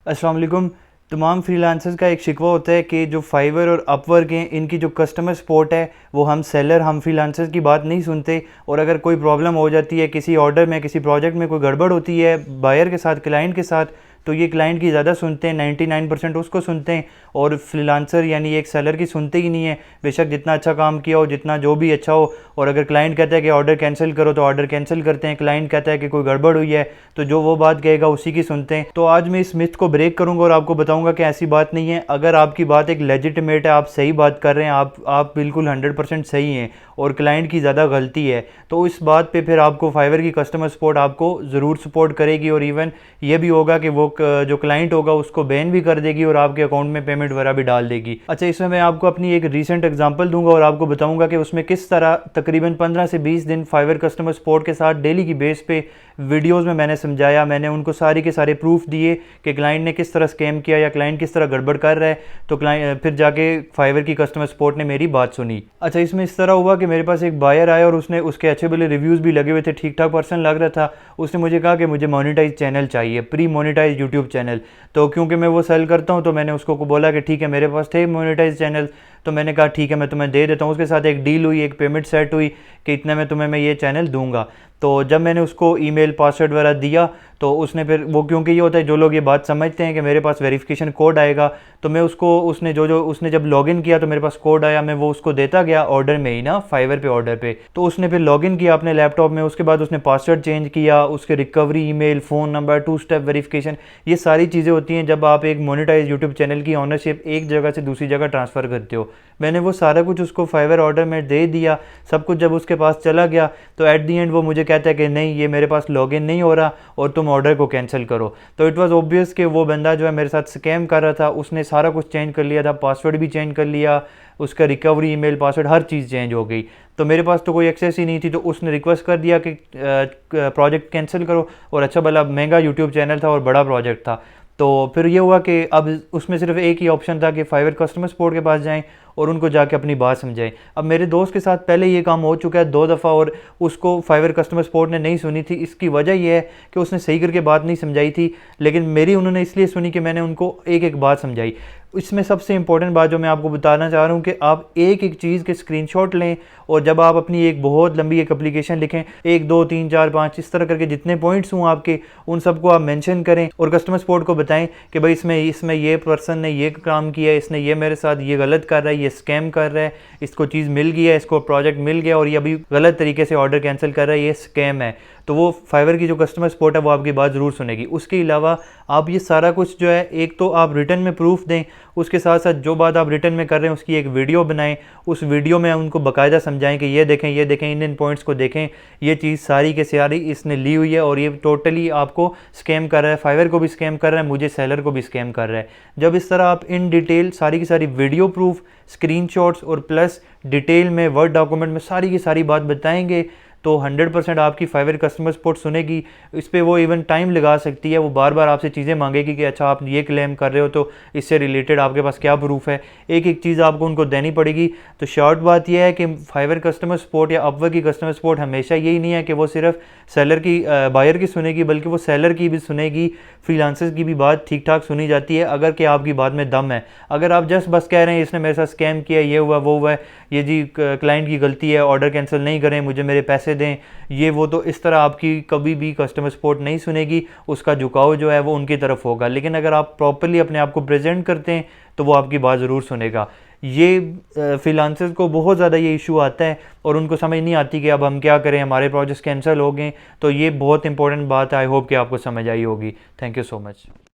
अस्सलाम वालेकुम। तमाम फ्रीलांसर्स का एक शिकवा होता है कि जो फाइवर और अपवर्क हैं, इनकी जो कस्टमर सपोर्ट है वो हम फ्रीलांसर्स की बात नहीं सुनते। और अगर कोई प्रॉब्लम हो जाती है किसी ऑर्डर में, किसी प्रोजेक्ट में कोई गड़बड़ होती है बायर के साथ, क्लाइंट के साथ, तो ये क्लाइंट की ज़्यादा सुनते हैं, 99% उसको सुनते हैं और फ्रीलांसर यानी एक सेलर की सुनते ही नहीं है। बेशक जितना अच्छा काम किया हो, जितना जो भी अच्छा हो, और अगर क्लाइंट कहता है कि ऑर्डर कैंसिल करो तो ऑर्डर कैंसिल करते हैं। क्लाइंट कहता है कि कोई गड़बड़ हुई है तो जो वो बात कहेगा उसी की सुनते हैं। तो आज मैं इस मिथ को ब्रेक करूंगा और आपको बताऊंगा कि ऐसी बात नहीं है। अगर आपकी बात एक लेजिटिमेट है, आप सही बात कर रहे हैं, आप बिल्कुल 100% सही हैं और क्लाइंट की ज़्यादा गलती है, तो इस बात पे फिर आपको फाइवर की कस्टमर सपोर्ट आपको ज़रूर सपोर्ट करेगी। और इवन ये भी होगा कि वो जो क्लाइंट होगा उसको बैन भी कर देगी और आपके अकाउंट में पेमेंट वगैरह भी डाल देगी। अच्छा, इसमें मैं आपको अपनी एक रीसेंट एग्जांपल दूंगा और आपको बताऊंगा कि उसमें किस तरह तकरीबन 15 से 20 दिन फाइवर कस्टमर सपोर्ट के साथ डेली की बेस पे वीडियोस में मैंने समझाया। मैंने उनको सारे के सारे प्रूफ दिए कि क्लाइंट ने किस तरह स्कैम किया या क्लाइंट किस तरह गड़बड़ कर रहा है। तो क्लाइंट फिर जाके फाइवर की कस्टमर सपोर्ट ने मेरी बात सुनी। अच्छा, इसमें इस तरह हुआ कि मेरे पास एक बायर आया और उसने उसके अच्छे भले रिव्यूज़ भी लगे हुए थे, ठीक ठाक पर्सन लग रहा था। उसने मुझे कहा कि मुझे मोनेटाइज चैनल चाहिए, प्री मोनेटाइज यूट्यूब चैनल। तो क्योंकि मैं वो सेल करता हूँ तो मैंने उसको बोला कि ठीक है, मेरे पास थे मोनेटाइज चैनल, तो मैंने कहा ठीक है मैं तुम्हें दे देता हूँ। उसके साथ एक डील हुई, एक पेमेंट सेट हुई कि इतने में तुम्हें मैं ये चैनल दूंगा। तो जब मैंने उसको ईमेल पासवर्ड वगैरह दिया तो उसने फिर वो, क्योंकि ये होता है जो लोग ये बात समझते हैं कि मेरे पास वेरिफिकेशन कोड आएगा, तो मैं उसको उसने जब लॉगिन किया तो मेरे पास कोड आया, मैं वो उसको देता गया ऑर्डर में ही ना, फाइवर पे ऑर्डर पे। तो उसने फिर लॉगिन किया अपने लैपटॉप में, उसके बाद उसने पासवर्ड चेंज किया, उसके recovery email, phone number, 2 step verification, ये सारी चीज़ें होती हैं जब आप एक मोनेटाइज यूट्यूब चैनल की ऑनरशिप एक जगह से दूसरी जगह ट्रांसफ़र करते हो। मैंने वो सारा कुछ उसको फाइवर ऑर्डर में दे दिया, सब कुछ जब उसके पास चला गया तो एट दी एंड वो मुझे कहता है कि नहीं, ये मेरे पास लॉगिन नहीं हो रहा और तुम ऑर्डर को कैंसिल करो। तो इट वाज ऑब्वियस कि वो बंदा जो है मेरे साथ स्कैम कर रहा था। उसने सारा कुछ चेंज कर लिया था, पासवर्ड भी चेंज कर लिया, उसका रिकवरी ईमेल, पासवर्ड, हर चीज़ चेंज हो गई। तो मेरे पास तो कोई एक्सेस ही नहीं थी। तो उसने रिक्वेस्ट कर दिया कि प्रोजेक्ट कैंसिल करो, और अच्छा भला महंगा यूट्यूब चैनल था और बड़ा प्रोजेक्ट था। तो फिर ये हुआ कि अब उसमें सिर्फ एक ही ऑप्शन था कि फाइवर कस्टमर सपोर्ट के पास जाएं और उनको जाके अपनी बात समझाएं। अब मेरे दोस्त के साथ पहले ये काम हो चुका है 2 दफ़ा और उसको फाइवर कस्टमर सपोर्ट ने नहीं सुनी थी। इसकी वजह यह है कि उसने सही करके बात नहीं समझाई थी, लेकिन मेरी उन्होंने इसलिए सुनी कि मैंने उनको एक एक बात समझाई। इसमें सबसे इंपॉर्टेंट बात जो मैं आपको बताना चाह रहा हूँ कि आप एक एक चीज़ के स्क्रीनशॉट लें और जब आप अपनी एक बहुत लंबी एक एप्लीकेशन लिखें, 1 2 3 4 5 इस तरह करके जितने पॉइंट्स हों आपके, उन सबको आप मेंशन करें और कस्टमर सपोर्ट को बताएं कि भाई इसमें ये पर्सन ने ये काम किया है, इसने ये मेरे साथ ये गलत कर रहा है, ये स्कैम कर रहा है, इसको चीज़ मिल गई है, इसको प्रोजेक्ट मिल गया और ये अभी गलत तरीके से ऑर्डर कैंसिल कर रहा है, ये स्कैम है। तो वो फाइवर की जो कस्टमर सपोर्ट है वो आपकी बात ज़रूर सुनेगी। उसके अलावा आप ये सारा कुछ जो है, एक तो आप रिटर्न में प्रूफ दें, उसके साथ साथ जो बात आप रिटर्न में कर रहे हैं उसकी एक वीडियो बनाएं। उस वीडियो में उनको बाकायदा समझाएं कि ये देखें, इन पॉइंट्स को देखें, ये चीज़ सारी के सारी इसने ली हुई है और ये टोटली आपको स्कैम कर रहा है, फाइवर को भी स्कैम कर रहा है, मुझे सेलर को भी स्कैम कर रहा है। जब इस तरह आप इन डिटेल सारी की सारी वीडियो प्रूफ, स्क्रीनशॉट्स और प्लस डिटेल में वर्ड डॉक्यूमेंट में सारी की सारी बात बताएंगे तो 100% आपकी फाइवर कस्टमर सपोर्ट सुनेगी। इस पर वो इवन टाइम लगा सकती है, वो बार बार आपसे चीज़ें मांगेगी कि अच्छा आप ये क्लेम कर रहे हो तो इससे रिलेटेड आपके पास क्या प्रूफ है, एक एक चीज़ आपको उनको देनी पड़ेगी। तो शॉर्ट बात यह है कि फाइवर कस्टमर सपोर्ट या अपवर्क की कस्टमर सपोर्ट हमेशा यही नहीं है कि वो सिर्फ सेलर की बायर की सुनेगी, बल्कि वो सेलर की भी सुनेगी, फ्रीलांसर्स की भी बात ठीक ठाक सुनी जाती है अगर कि आपकी बात में दम है। अगर आप जस्ट बस कह रहे हैं इसने मेरे साथ स्कैम किया, ये हुआ वो हुआ, ये जी क्लाइंट की गलती है, ऑर्डर कैंसिल नहीं करें, मुझे मेरे पैसे दें, ये वो, तो इस तरह आपकी कभी भी कस्टमर सपोर्ट नहीं सुनेगी, उसका झुकाव जो है वो उनकी तरफ होगा। लेकिन अगर आप प्रॉपर्ली अपने आप को प्रेजेंट करते हैं तो वो आपकी बात ज़रूर सुनेगा। ये फ्रीलांसर्स को बहुत ज़्यादा ये इशू आता है और उनको समझ नहीं आती कि अब हम क्या करें, हमारे प्रोजेक्ट्स कैंसिल हो गए। तो ये बहुत इंपॉर्टेंट बात है, आई होप कि आपको समझ आई होगी। Thank you so much.